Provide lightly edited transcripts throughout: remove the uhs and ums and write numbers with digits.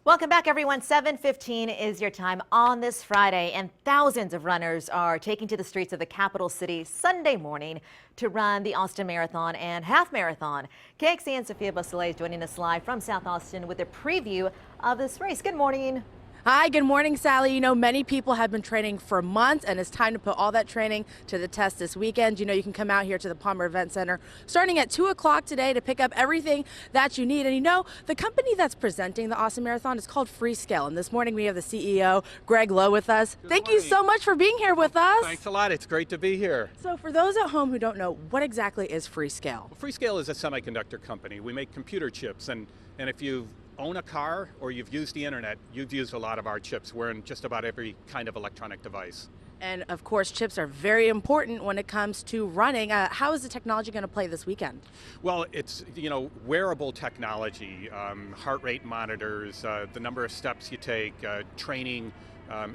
Welcome back, everyone. 7:15 is your time on this Friday, and thousands of runners are taking to the streets of the capital city Sunday morning to run the Austin Marathon and Half Marathon. KXAN Sophia Beausoleil is joining us live from South Austin with a preview of this race. Good morning. Hi, good morning, Sally. You know, many people have been training for months, and it's time to put all that training to the test this weekend. You know, you can come out here to the Palmer Event Center starting at 2 o'clock today to pick up everything that you need. And you know, the company that's presenting the Austin Marathon is called Freescale. And this morning we have the CEO, Gregg Lowe, with us. Thank you so much for being here with us. Thanks a lot. It's great to be here. So for those at home who don't know, what exactly is Freescale? Well, Freescale is a semiconductor company. We make computer chips, and if you own a car or you've used the internet, you've used a lot of our chips. We're in just about every kind of electronic device. And of course, chips are very important when it comes to running. How is the technology going to play this weekend? Well, it's, you know, wearable technology, heart rate monitors, the number of steps you take, training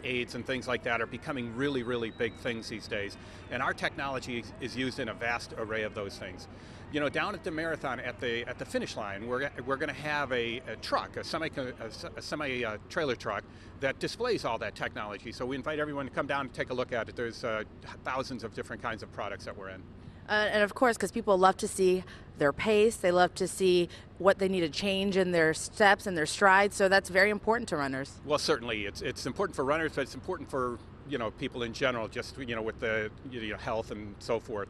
aids and things like that are becoming really, really big things these days. And our technology is used in a vast array of those things. You know, down at the marathon, at the finish line, we're going to have a truck, a semi trailer truck that displays all that technology. So we invite everyone to come down and take a look at it. There's thousands of different kinds of products that we're in. And of course, because people love to see their pace, they love to see what they need to change in their steps and their strides. So that's very important to runners. Well, certainly, it's important for runners, but it's important for, you know, people in general, just, you know, with the, you know, health and so forth.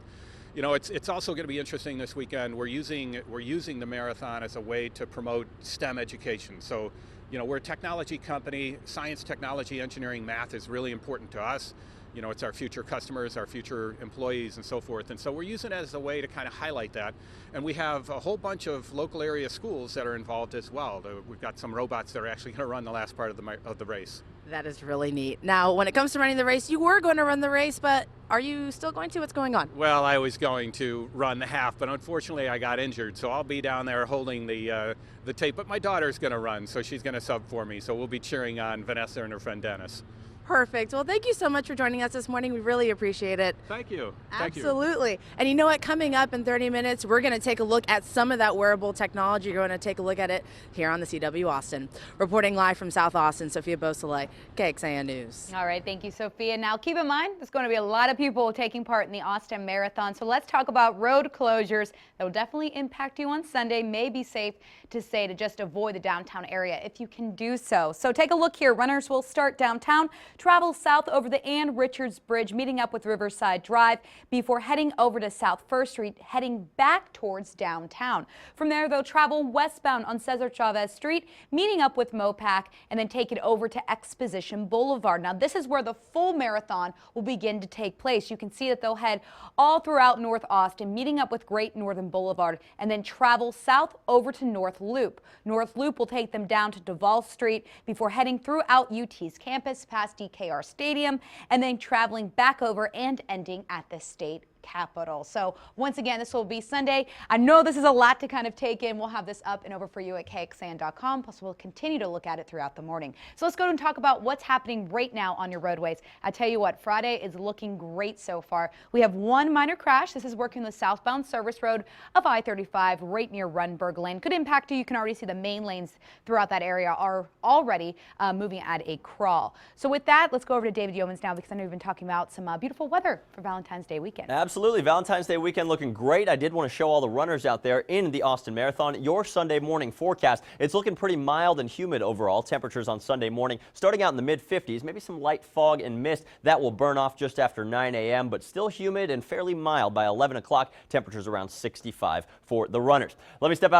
You know, it's also going to be interesting this weekend. We're using the marathon as a way to promote STEM education. So, you know, we're a technology company. Science, technology, engineering, math is really important to us. You know, it's our future customers, our future employees, and so forth. And so we're using it as a way to kind of highlight that. And we have a whole bunch of local area schools that are involved as well. We've got some robots that are actually going to run the last part of the race. That is really neat. Now, when it comes to running the race, you were going to run the race, but are you still going to? What's going on? Well, I was going to run the half, but unfortunately I got injured. So I'll be down there holding the tape. But my daughter's going to run, so she's going to sub for me. So we'll be cheering on Vanessa and her friend Dennis. Perfect. Well, thank you so much for joining us this morning. We really appreciate it. Thank you. Absolutely. And you know what? Coming up in 30 minutes, we're going to take a look at some of that wearable technology. You're going to take a look at it here on the CW Austin. Reporting live from South Austin, Sophia Beausoleil, KXAN News. All right. Thank you, Sophia. Now, keep in mind, there's going to be a lot of people taking part in the Austin Marathon. So let's talk about road closures that will definitely impact you on Sunday. May be safe to say to just avoid the downtown area if you can do so. So take a look here. Runners will start downtown, travel south over the Ann Richards Bridge, meeting up with Riverside Drive before heading over to South First Street, heading back towards downtown. From there, they'll travel westbound on Cesar Chavez Street, meeting up with Mopac, and then take it over to Exposition Boulevard. Now, this is where the full marathon will begin to take place. You can see that they'll head all throughout North Austin, meeting up with Great Northern Boulevard, and then travel south over to North Loop. North Loop will take them down to Duval Street before heading throughout UT's campus past DKR Stadium, and then traveling back over and ending at the state Capitol. So once again, this will be Sunday. I know this is a lot to kind of take in. We'll have this up and over for you at KXAN.com. Plus, we'll continue to look at it throughout the morning. So let's go and talk about what's happening right now on your roadways. I tell you what, Friday is looking great so far. We have one minor crash. This is working the southbound service road of I-35 right near Runberg Lane. Could impact you. You can already see the main lanes throughout that area are already moving at a crawl. So with that, let's go over to David Yeomans now, because I know we've been talking about some beautiful weather for Valentine's Day weekend. Absolutely. Valentine's Day weekend looking great. I did want to show all the runners out there in the Austin Marathon your Sunday morning forecast. It's looking pretty mild and humid overall. Temperatures on Sunday morning starting out in the mid-50s, maybe some light fog and mist that will burn off just after 9 a.m., but still humid and fairly mild by 11 o'clock. Temperatures around 65 for the runners. Let me step out of the